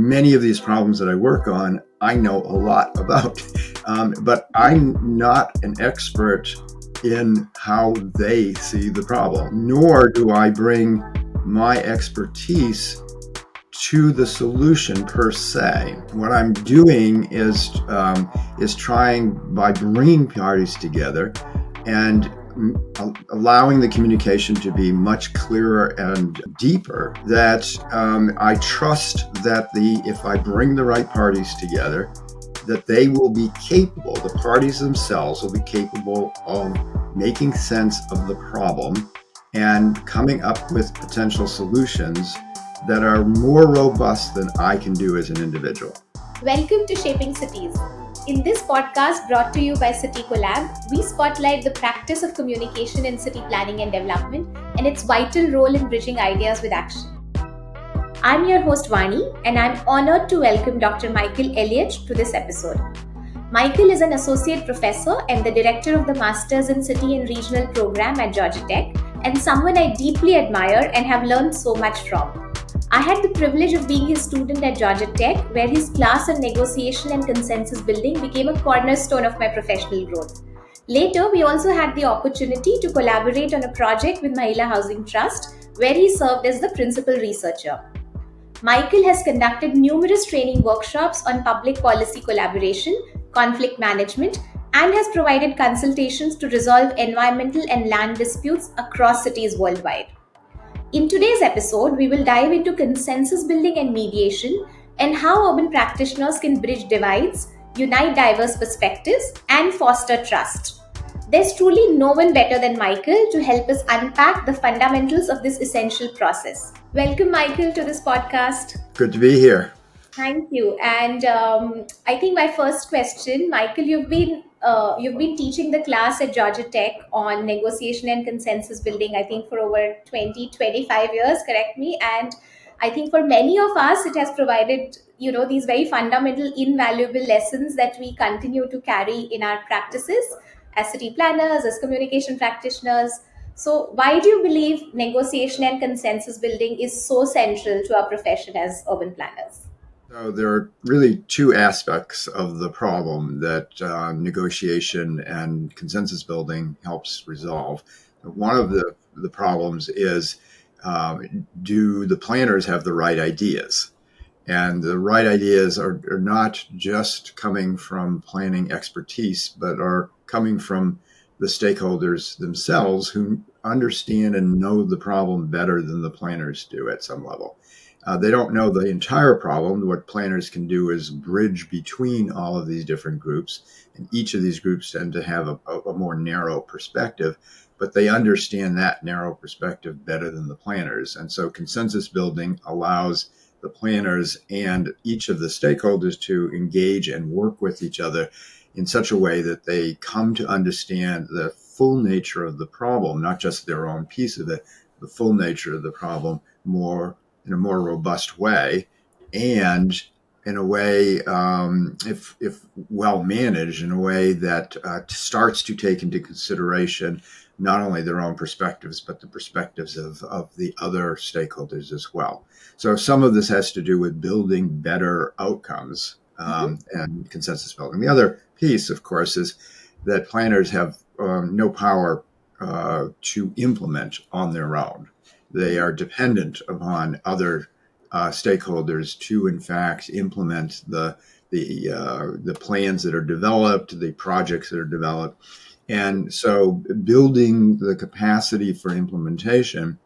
many of these problems that I work on, I know a lot about, but I'm not an expert in how they see the problem, nor do I bring my expertise to the solution per se. What I'm doing is trying, by bringing parties together and allowing the communication to be much clearer and deeper, that I trust that if I bring the right parties together, that they will be capable, the parties themselves will be capable of making sense of the problem and coming up with potential solutions that are more robust than I can do as an individual. Welcome to Shaping Cities. In this podcast brought to you by City Collab, we spotlight the practice of communication in city planning and development and its vital role in bridging ideas with action. I'm your host Vani, and I'm honored to welcome Dr. Michael Elliott to this episode. Michael is an associate professor and the director of the Masters in City and Regional program at Georgia Tech, and someone I deeply admire and have learned so much from. I had the privilege of being his student at Georgia Tech, where his class on negotiation and consensus building became a cornerstone of my professional growth. Later, we also had the opportunity to collaborate on a project with Mahila Housing Trust, where he served as the principal researcher. Michael has conducted numerous training workshops on public policy collaboration, conflict management, and has provided consultations to resolve environmental and land disputes across cities worldwide. In today's episode, we will dive into consensus building and mediation and how urban practitioners can bridge divides, unite diverse perspectives, and foster trust. There's truly no one better than Michael to help us unpack the fundamentals of this essential process. Welcome, Michael, to this podcast. Good to be here. Thank you. And I think my first question, Michael, you've been teaching the class at Georgia Tech on negotiation and consensus building, I think for over 25 years, correct me. And I think for many of us, it has provided, these very fundamental, invaluable lessons that we continue to carry in our practices as city planners, as communication practitioners. So why do you believe negotiation and consensus building is so central to our profession as urban planners? So there are really two aspects of the problem that negotiation and consensus building helps resolve. One of the problems is, do the planners have the right ideas? And the right ideas are not just coming from planning expertise, but are coming from the stakeholders themselves who understand and know the problem better than the planners do at some level. They don't know the entire problem. What planners can do is bridge between all of these different groups, and each of these groups tend to have a more narrow perspective, but they understand that narrow perspective better than the planners. And so consensus building allows the planners and each of the stakeholders to engage and work with each other in such a way that they come to understand the full nature of the problem, not just their own piece of it, the full nature of the problem in a more robust way, and in a way, if well managed, in a way that starts to take into consideration not only their own perspectives, but the perspectives of the other stakeholders as well. So some of this has to do with building better outcomes and consensus building. The other piece, of course, is that planners have no power to implement on their own. They are dependent upon other stakeholders to, in fact, implement the plans that are developed, the projects that are developed. And so building the capacity for implementation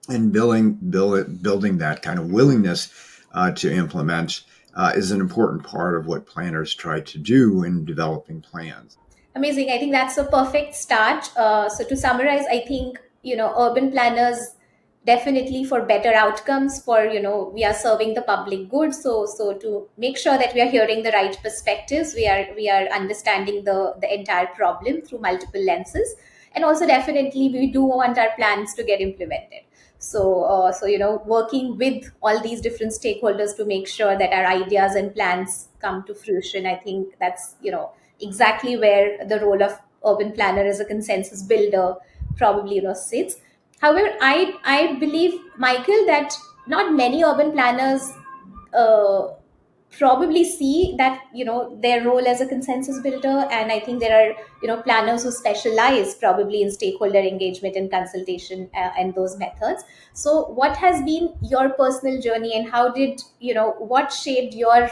and building that kind of willingness to implement is an important part of what planners try to do in developing plans. Amazing. I think that's a perfect start. So to summarize, I think, urban planners definitely for better outcomes, for, we are serving the public good. So to make sure that we are hearing the right perspectives, we are understanding the entire problem through multiple lenses. And also definitely we do want our plans to get implemented. So working with all these different stakeholders to make sure that our ideas and plans come to fruition. I think that's, exactly where the role of urban planner as a consensus builder probably sits. However, I believe, Michael, that not many urban planners uh, probably see that their role as a consensus builder. And I think there are planners who specialize probably in stakeholder engagement and consultation, and those methods. So what has been your personal journey, and how did what shaped your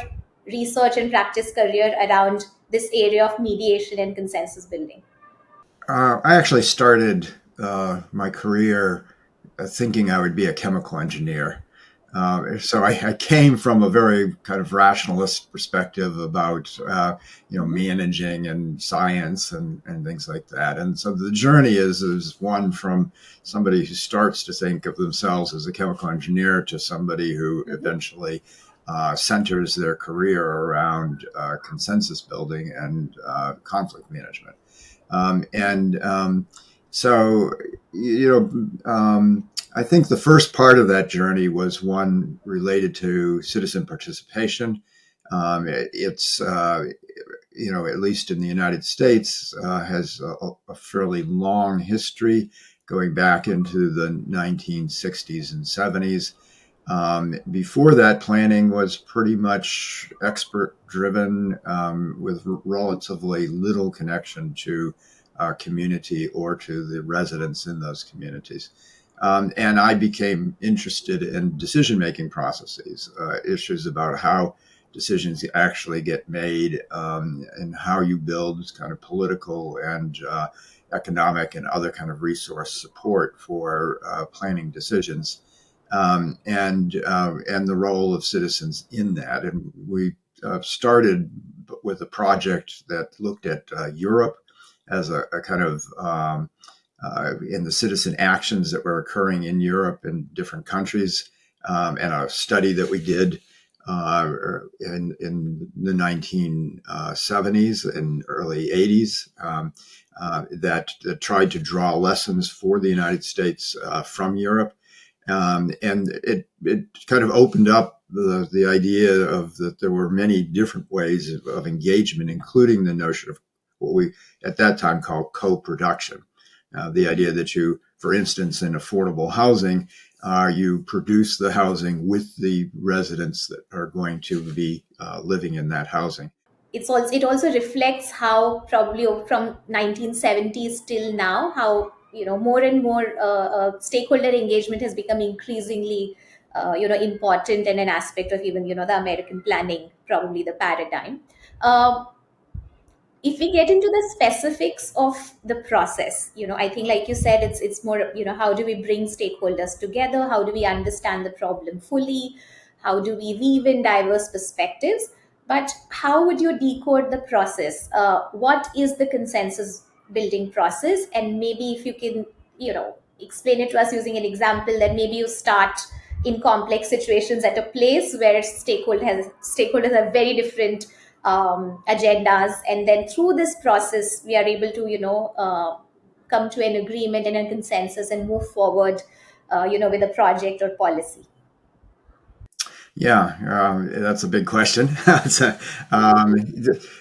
research and practice career around this area of mediation and consensus building? I actually started my career thinking I would be a chemical engineer. So I came from a very kind of rationalist perspective about Mhm. managing and science and things like that. And so the journey is one from somebody who starts to think of themselves as a chemical engineer to somebody who Mhm. eventually centers their career around consensus building and conflict management. And so, you I think the first part of that journey was one related to citizen participation. It's at least in the United States, has a fairly long history going back into the 1960s and 70s. Before that, planning was pretty much expert driven, with relatively little connection to community or to the residents in those communities. And I became interested in decision making processes, issues about how decisions actually get made, and how you build kind of political and economic and other kind of resource support for planning decisions, and the role of citizens in that. And we started with a project that looked at Europe as a kind of in the citizen actions that were occurring in Europe in different countries, and a study that we did in the 1970s and early 80s, that tried to draw lessons for the United States from Europe. And it kind of opened up the idea of that there were many different ways of engagement, including the notion of what we at that time called co-production. The idea that you, for instance, in affordable housing, you produce the housing with the residents that are going to be living in that housing. It also reflects how probably from 1970s till now, how more and more stakeholder engagement has become increasingly important, and an aspect of even the American planning, probably the paradigm. Um if we get into the specifics of the process, I think, like you said, it's more, how do we bring stakeholders together, how do we understand the problem fully, how do we weave in diverse perspectives. But how would you decode the process? What is the consensus building process? And maybe if you can explain it to us using an example, that maybe you start in complex situations at a place where stakeholders have very different agendas, and then through this process we are able to come to an agreement and a consensus and move forward with a project or policy. Yeah, that's a big question. Um,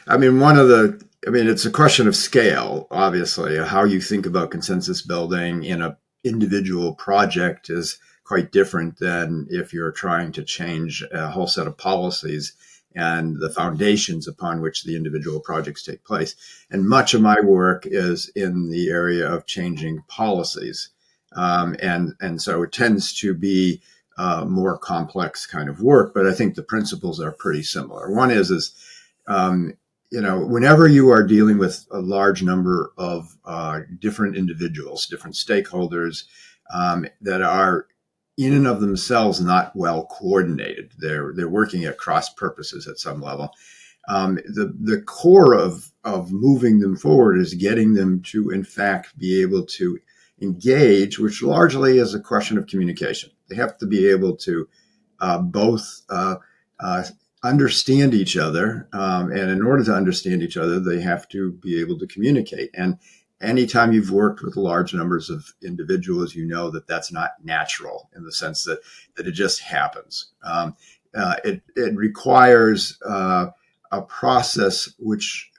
I mean, it's a question of scale, obviously. How you think about consensus building in a individual project is quite different than if you're trying to change a whole set of policies and the foundations upon which the individual projects take place. And much of my work is in the area of changing policies. And so it tends to be more complex kind of work, but I think the principles are pretty similar. One is um, whenever you are dealing with a large number of different individuals, different stakeholders, that are in and of themselves not well coordinated, they're working at cross purposes at some level. The core of moving them forward is getting them to, in fact, be able to engage, which largely is a question of communication. They have to be able to both uh, understand each other, and in order to understand each other, they have to be able to communicate. And anytime you've worked with large numbers of individuals, you know that that's not natural in the sense that it just happens. It requires a process which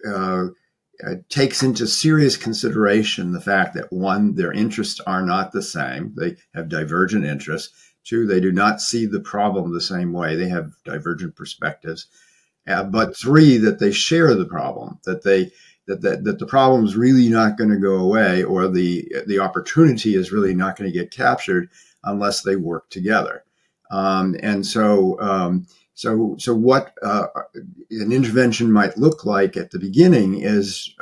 takes into serious consideration the fact that one, their interests are not the same; they have divergent interests. Two, they do not see the problem the same way. They have divergent perspectives. But three, that they share the problem, that the problem is really not going to go away, or the opportunity is really not going to get captured unless they work together. So what an intervention might look like at the beginning is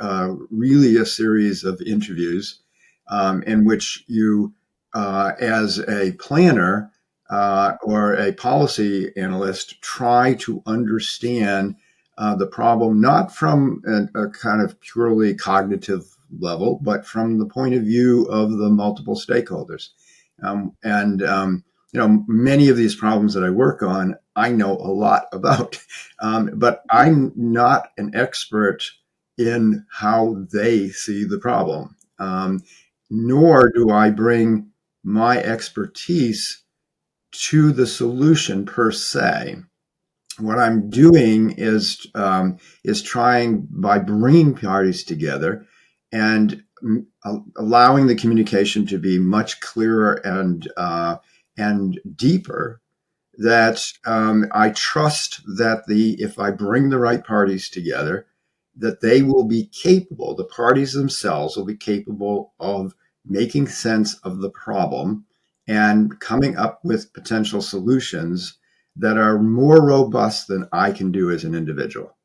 really a series of interviews in which you, as a planner or a policy analyst, try to understand the problem not from a kind of purely cognitive level, but from the point of view of the multiple stakeholders. Many of these problems that I work on, I know a lot about, but I'm not an expert in how they see the problem, nor do I bring my expertise to the solution per se. What I'm doing is trying, by bringing parties together and allowing the communication to be much clearer and deeper, that I trust that if I bring the right parties together, that they will be capable, the parties themselves will be capable of making sense of the problem and coming up with potential solutions that are more robust than I can do as an individual.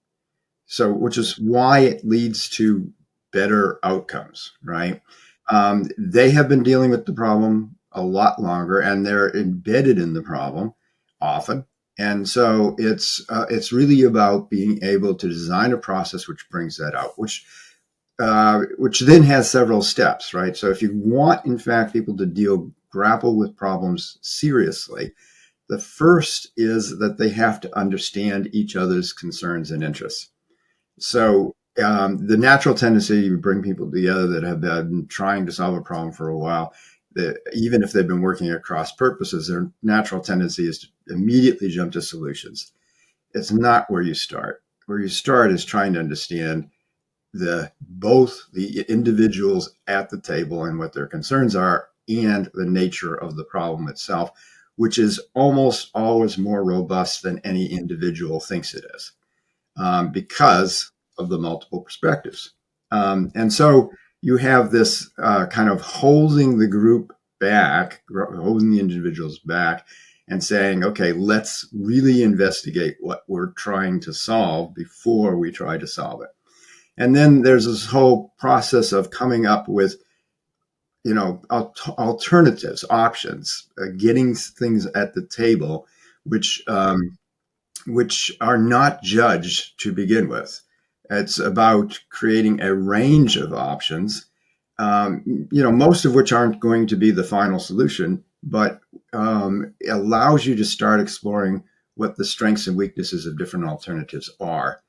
So, which is why it leads to better outcomes, right? They have been dealing with the problem a lot longer, and they're embedded in the problem often. And so it's really about being able to design a process which brings that out, which then has several steps, right? So if you want, in fact, people to grapple with problems seriously, the first is that they have to understand each other's concerns and interests. So the natural tendency to bring people together that have been trying to solve a problem for a while, that even if they've been working at cross purposes, their natural tendency is to immediately jump to solutions. It's not where you start. Where you start is trying to understand both the individuals at the table and what their concerns are, and the nature of the problem itself, which is almost always more robust than any individual thinks it is, because of the multiple perspectives. And so you have this kind of holding the group back, holding the individuals back, and saying, okay, let's really investigate what we're trying to solve before we try to solve it. And then there's this whole process of coming up with, alternatives, options, getting things at the table, which are not judged to begin with. It's about creating a range of options, most of which aren't going to be the final solution, but allows you to start exploring what the strengths and weaknesses of different alternatives are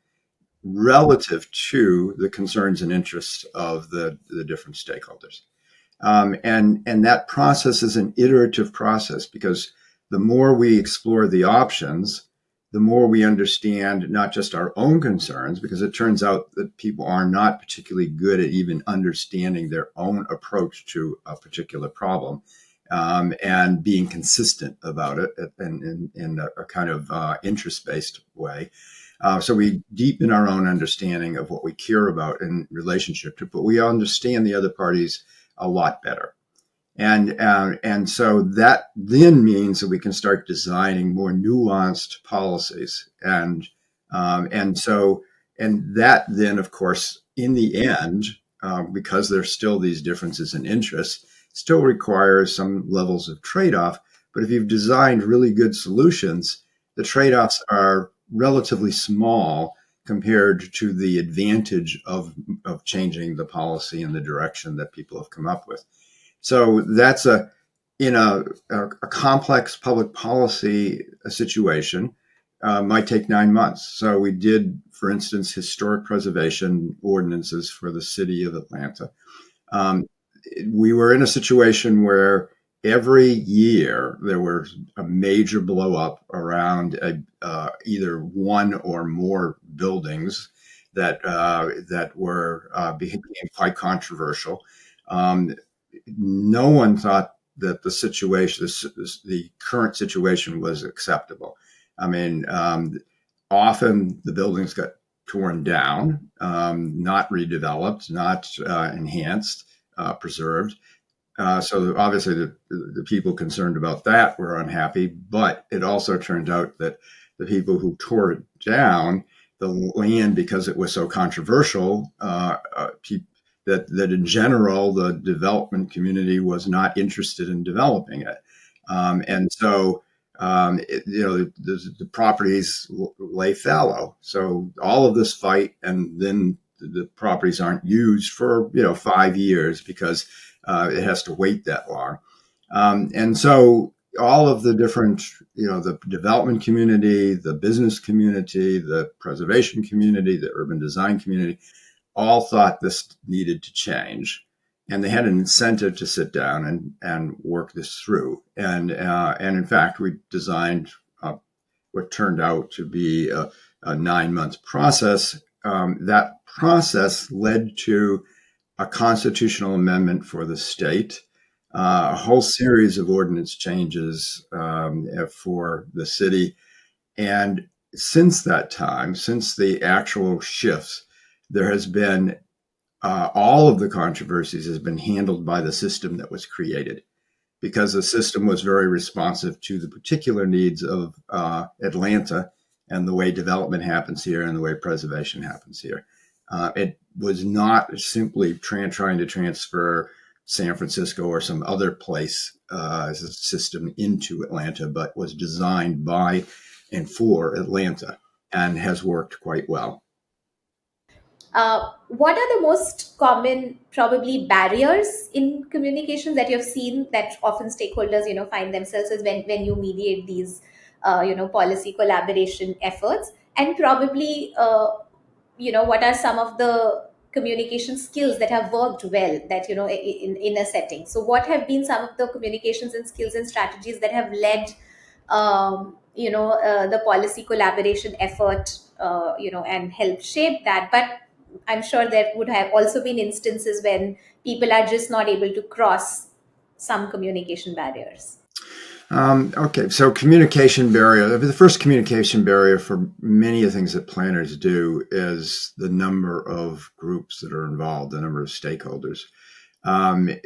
relative to the concerns and interests of the different stakeholders. And that process is an iterative process, because the more we explore the options, the more we understand not just our own concerns, because it turns out that people are not particularly good at even understanding their own approach to a particular problem, and being consistent about it in a kind of interest-based way. So we deepen our own understanding of what we care about in relationship to, but we understand the other parties a lot better. And so that then means that we can start designing more nuanced policies. And that then, of course, in the end, because there's still these differences in interests, still requires some levels of trade-off. But if you've designed really good solutions, the trade-offs are relatively small compared to the advantage of changing the policy in the direction that people have come up with. So that's in a complex public policy situation, might take 9 months. So we did, for instance, historic preservation ordinances for the city of Atlanta. We were in a situation where every year there was a major blow up around either one or more buildings that were became quite controversial. No one thought the situation, the current situation was acceptable. I mean, often the buildings got torn down, not redeveloped, not enhanced, preserved. So obviously the people concerned about that were unhappy, but it also turned out that the people who tore it down, the land, because it was so controversial, that in general the development community was not interested in developing it, and so the properties lay fallow. So all of this fight, and then the properties aren't used for 5 years because it has to wait that long. And so all of the different, the development community, the business community, the preservation community, the urban design community, all thought this needed to change. And they had an incentive to sit down and work this through. And in fact, we designed what turned out to be a 9-month process. That process led to a constitutional amendment for the state, a whole series of ordinance changes for the city. And since that time, since the actual shifts, there has been all of the controversies has been handled by the system that was created, because the system was very responsive to the particular needs of Atlanta and the way development happens here and the way preservation happens here. It was not simply trying to transfer San Francisco or some other place as a system into Atlanta, but was designed by and for Atlanta and has worked quite well. What are the most common, probably, barriers in communications that you've seen that often stakeholders, find themselves as when you mediate these, policy collaboration efforts? And probably, what are some of the communication skills that have worked well that, in a setting? So what have been some of the communications and skills and strategies that have led, the policy collaboration effort, and help shape that? But I'm sure there would have also been instances when people are just not able to cross some communication barriers. Okay, so communication barrier. The first communication barrier for many of the things that planners do is the number of groups that are involved, the number of stakeholders. And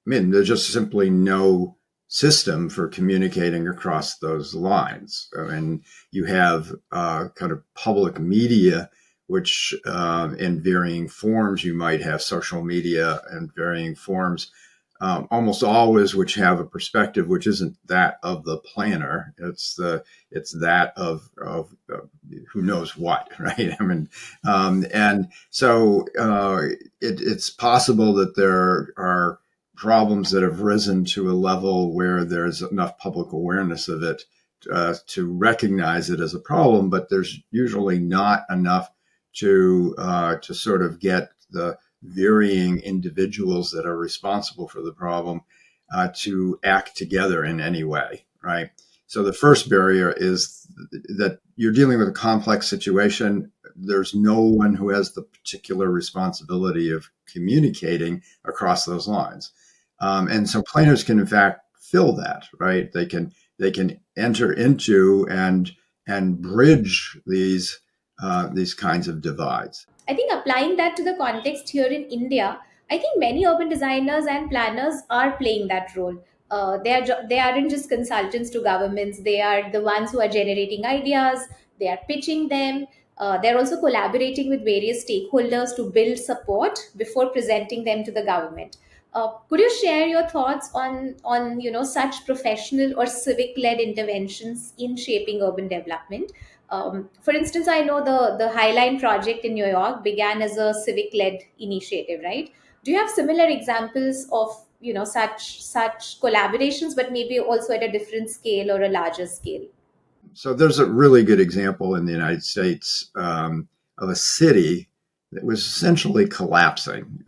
there's just simply no system for communicating across those lines. And you have kind of public media, which in varying forms, you might have social media in varying forms, almost always, which have a perspective which isn't that of the planner. It's that of who knows what, right? I mean, and so it's possible that there are problems that have risen to a level where there's enough public awareness of it to recognize it as a problem, but there's usually not enough to sort of get the varying individuals that are responsible for the problem to act together in any way, right? So the first barrier is that you're dealing with a complex situation. There's no one who has the particular responsibility of communicating across those lines. And so planners can, in fact, fill that, right? They can enter into and bridge these kinds of divides. I think applying that to the context here in India, I think many urban designers and planners are playing that role. They aren't just consultants to governments. They are the ones who are generating ideas. They are pitching them. They're also collaborating with various stakeholders to build support before presenting them to the government. Could you share your thoughts on such professional or civic led interventions in shaping urban development? For instance, I know the Highline project in New York began as a civic led initiative, right? Do you have similar examples of such collaborations, but maybe also at a different scale or a larger scale? So there's a really good example in the United States of a city that was essentially collapsing.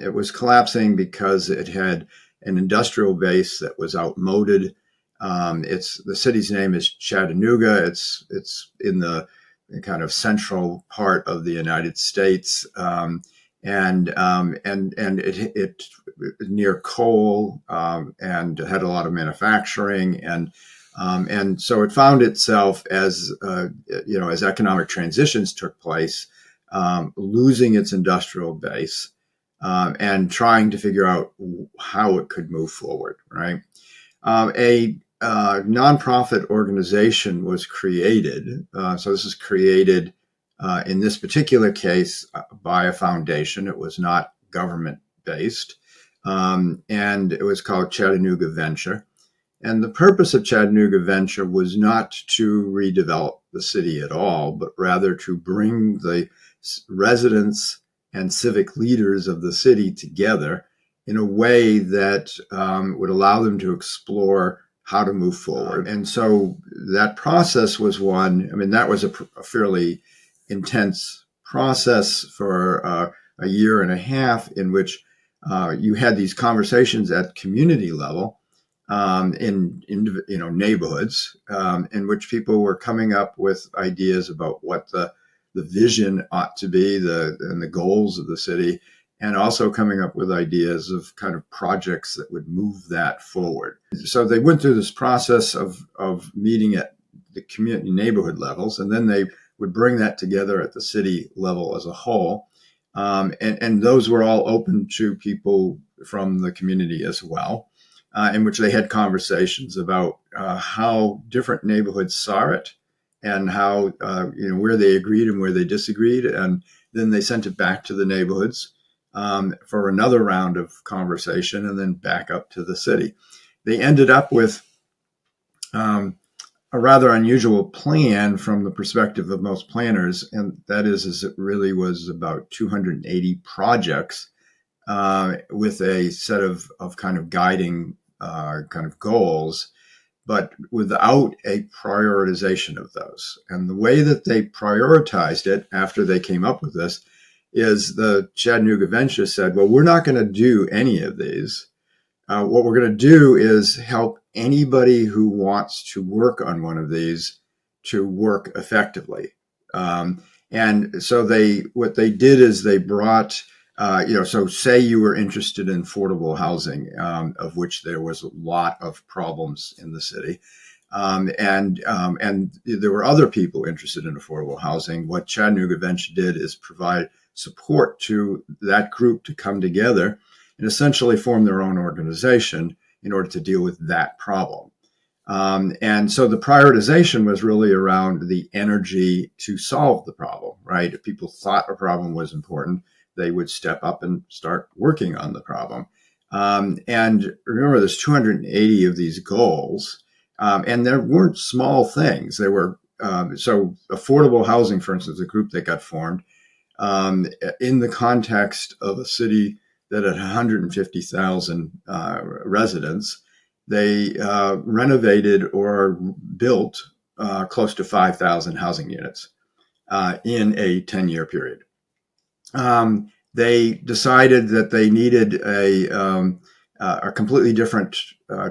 It was collapsing because it had an industrial base that was outmoded. The city's name is Chattanooga. It's in the kind of central part of the United States, and it near coal, and had a lot of manufacturing, and so it found itself as as economic transitions took place, losing its industrial base, and trying to figure out how it could move forward. Right, a nonprofit organization was created. So this is created in this particular case by a foundation. It was not government based, and it was called Chattanooga Venture. And the purpose of Chattanooga Venture was not to redevelop the city at all, but rather to bring the residents and civic leaders of the city together in a way that would allow them to explore how to move forward. And so that process was one, I mean, that was a fairly intense process for a year and a half, in which you had these conversations at community level, in neighborhoods, in which people were coming up with ideas about what the vision ought to be, and the goals of the city, and also coming up with ideas of kind of projects that would move that forward. So they went through this process of meeting at the community neighborhood levels, and then they would bring that together at the city level as a whole. And those were all open to people from the community as well, in which they had conversations about how different neighborhoods saw it, and how where they agreed and where they disagreed, and then they sent it back to the neighborhoods for another round of conversation, and then back up to the city. They ended up with a rather unusual plan from the perspective of most planners, and that is it really was about 280 projects with a set of kind of guiding kind of goals, but without a prioritization of those. And the way that they prioritized it after they came up with this is the Chattanooga Venture said, well, we're not going to do any of these. What we're going to do is help anybody who wants to work on one of these to work effectively. And so what they did is they brought, so say you were interested in affordable housing, of which there was a lot of problems in the city. And there were other people interested in affordable housing. What Chattanooga Venture did is provide support to that group to come together and essentially form their own organization in order to deal with that problem. And so the prioritization was really around the energy to solve the problem, right? If people thought a problem was important, they would step up and start working on the problem. And remember, there's 280 of these goals, and there weren't small things. There were, so affordable housing, for instance, a group that got formed in the context of a city that had 150,000 residents. They renovated or built close to 5,000 housing units in a 10-year period. They decided that they needed a completely different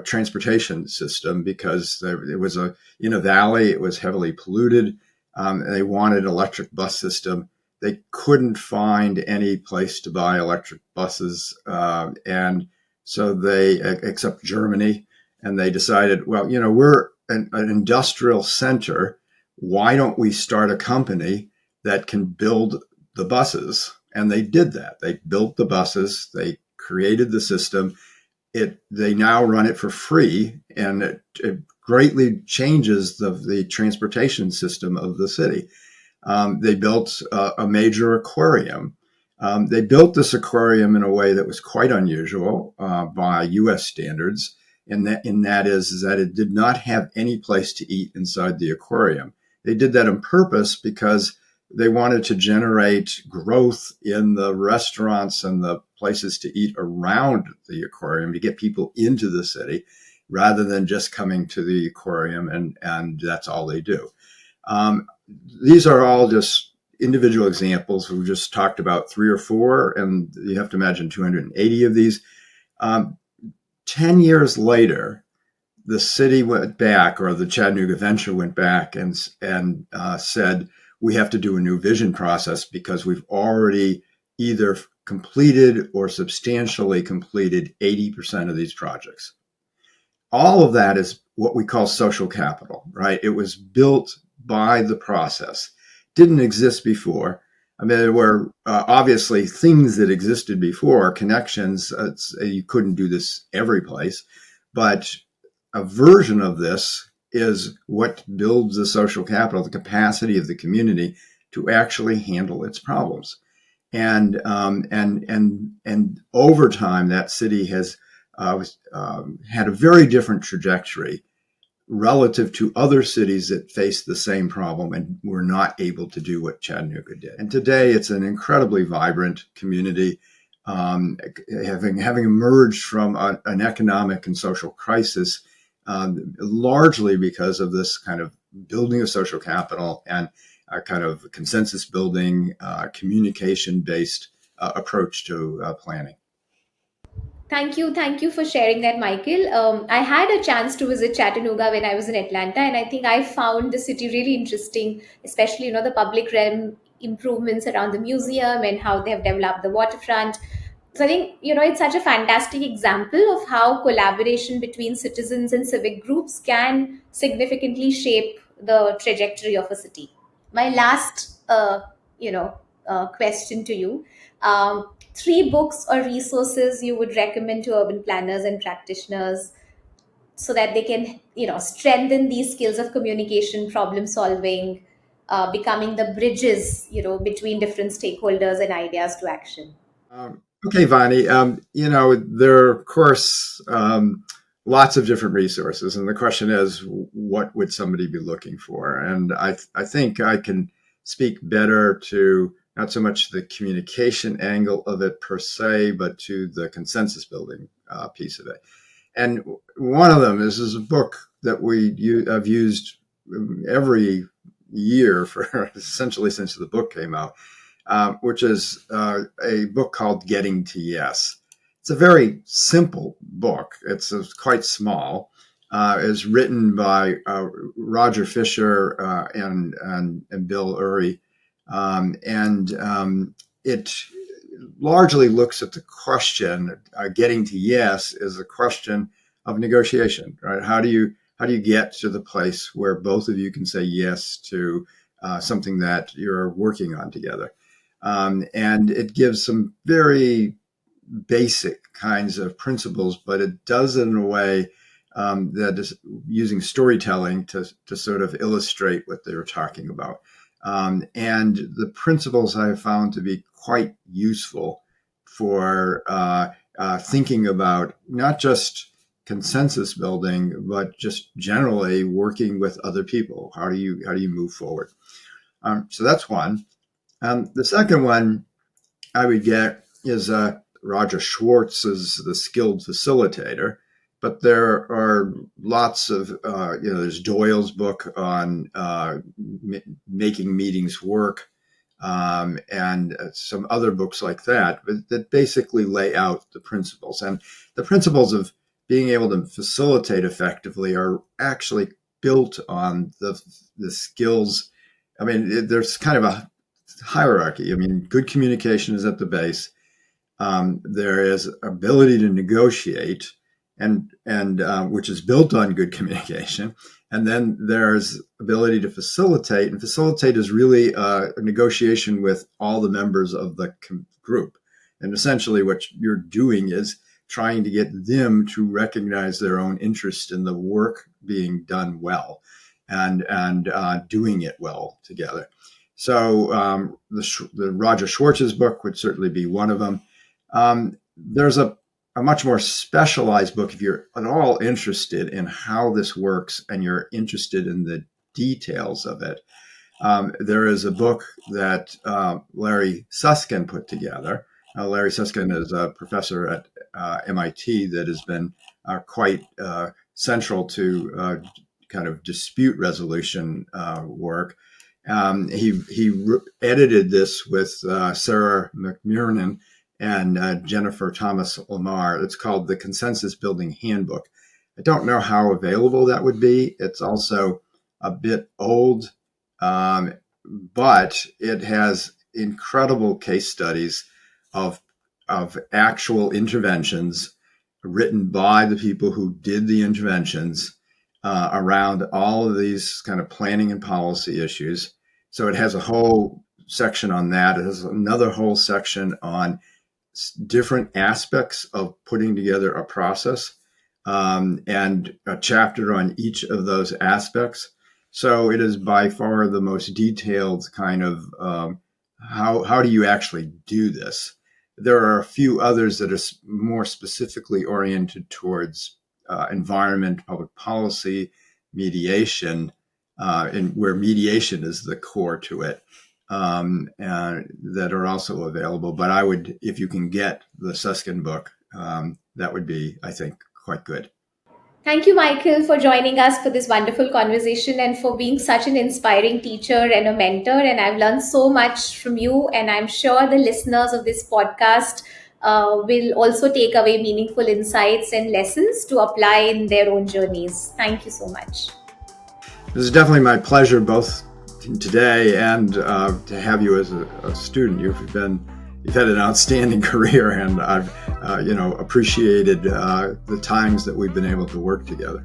transportation system because it was in a valley. It was heavily polluted. They wanted an electric bus system. They couldn't find any place to buy electric buses, and so they, except Germany, and they decided, well, we're an industrial center. Why don't we start a company that can build the buses? And they did that. They built the buses. They created the system. They now run it for free, and it greatly changes the transportation system of the city. They built a major aquarium. They built this aquarium in a way that was quite unusual by U.S. standards, and that is that it did not have any place to eat inside the aquarium. They did that on purpose because they wanted to generate growth in the restaurants and the places to eat around the aquarium to get people into the city, rather than just coming to the aquarium and that's all they do. These are all just individual examples. We just talked about 3 or 4, and you have to imagine 280 of these. 10 years later, the city went back, or the Chattanooga Venture went back and said, we have to do a new vision process because we've already either completed or substantially completed 80% of these projects. All of that is what we call social capital, right? It was built by the process. Didn't exist before. I mean, there were obviously things that existed before, connections. You couldn't do this every place, but a version of this is what builds the social capital, the capacity of the community to actually handle its problems. And over time, that city has had a very different trajectory relative to other cities that faced the same problem and were not able to do what Chattanooga did. And today, it's an incredibly vibrant community, having emerged from an economic and social crisis, largely because of this kind of building of social capital and a kind of consensus building, communication-based approach to planning. Thank you for sharing that, Michael. I had a chance to visit Chattanooga when I was in Atlanta, and I think I found the city really interesting, especially the public realm improvements around the museum and how they have developed the waterfront. So I think it's such a fantastic example of how collaboration between citizens and civic groups can significantly shape the trajectory of a city. My last question to you, three books or resources you would recommend to urban planners and practitioners so that they can strengthen these skills of communication, problem solving, becoming the bridges between different stakeholders and ideas to action. Okay, Vani. There are, of course, lots of different resources, and the question is, what would somebody be looking for? And I think I can speak better to not so much the communication angle of it per se, but to the consensus building piece of it. And one of them is a book that I've used every year for essentially since the book came out, which is a book called Getting to Yes. It's a very simple book. It's quite small. It's written by Roger Fisher and Bill Urey. It largely looks at the question, getting to yes is a question of negotiation, right? How do you get to the place where both of you can say yes to something that you're working on together? And it gives some very basic kinds of principles, but it does it in a way that is using storytelling to sort of illustrate what they were talking about. And the principles I have found to be quite useful for thinking about not just consensus building, but just generally working with other people. How do you move forward? So that's one. The second one I would get is Roger Schwartz's The Skilled Facilitator. But there are lots of, there's Doyle's book on making meetings work, and some other books like that, but that basically lay out the principles. And the principles of being able to facilitate effectively are actually built on the skills. I mean, there's kind of a hierarchy. I mean, good communication is at the base. There is ability to negotiate, and which is built on good communication. And then there's ability to facilitate, and facilitate is really a negotiation with all the members of the group. And essentially what you're doing is trying to get them to recognize their own interest in the work being done well and doing it well together. So the Roger Schwartz's book would certainly be one of them. There's a much more specialized book if you're at all interested in how this works and you're interested in the details of it. There is a book that Larry Susskind put together. Larry Susskind is a professor at MIT that has been quite central to kind of dispute resolution work. He edited this with Sarah McMurnan and Jennifer Thomas Lamar. It's called The Consensus Building Handbook. I don't know how available that would be. It's also a bit old, but it has incredible case studies of of actual interventions written by the people who did the interventions around all of these kind of planning and policy issues. So it has a whole section on that. It has another whole section on different aspects of putting together a process, and a chapter on each of those aspects. So it is by far the most detailed kind of how do you actually do this. There are a few others that are more specifically oriented towards environment, public policy, mediation, and where mediation is the core to it, and that are also available. But I would, if you can get the Susskind book, that would be, I think, quite good. Thank you, Michael, for joining us for this wonderful conversation and for being such an inspiring teacher and a mentor. And I've learned so much from you. And I'm sure the listeners of this podcast will also take away meaningful insights and lessons to apply in their own journeys. Thank you so much. This is definitely my pleasure, both today and to have you as a student. You've had an outstanding career, and I've appreciated the times that we've been able to work together.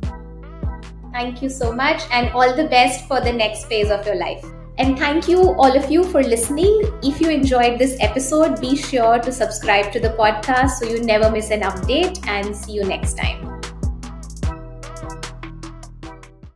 Thank you so much, and all the best for the next phase of your life. And thank you, all of you, for listening. If you enjoyed this episode, be sure to subscribe to the podcast so you never miss an update, and see you next time.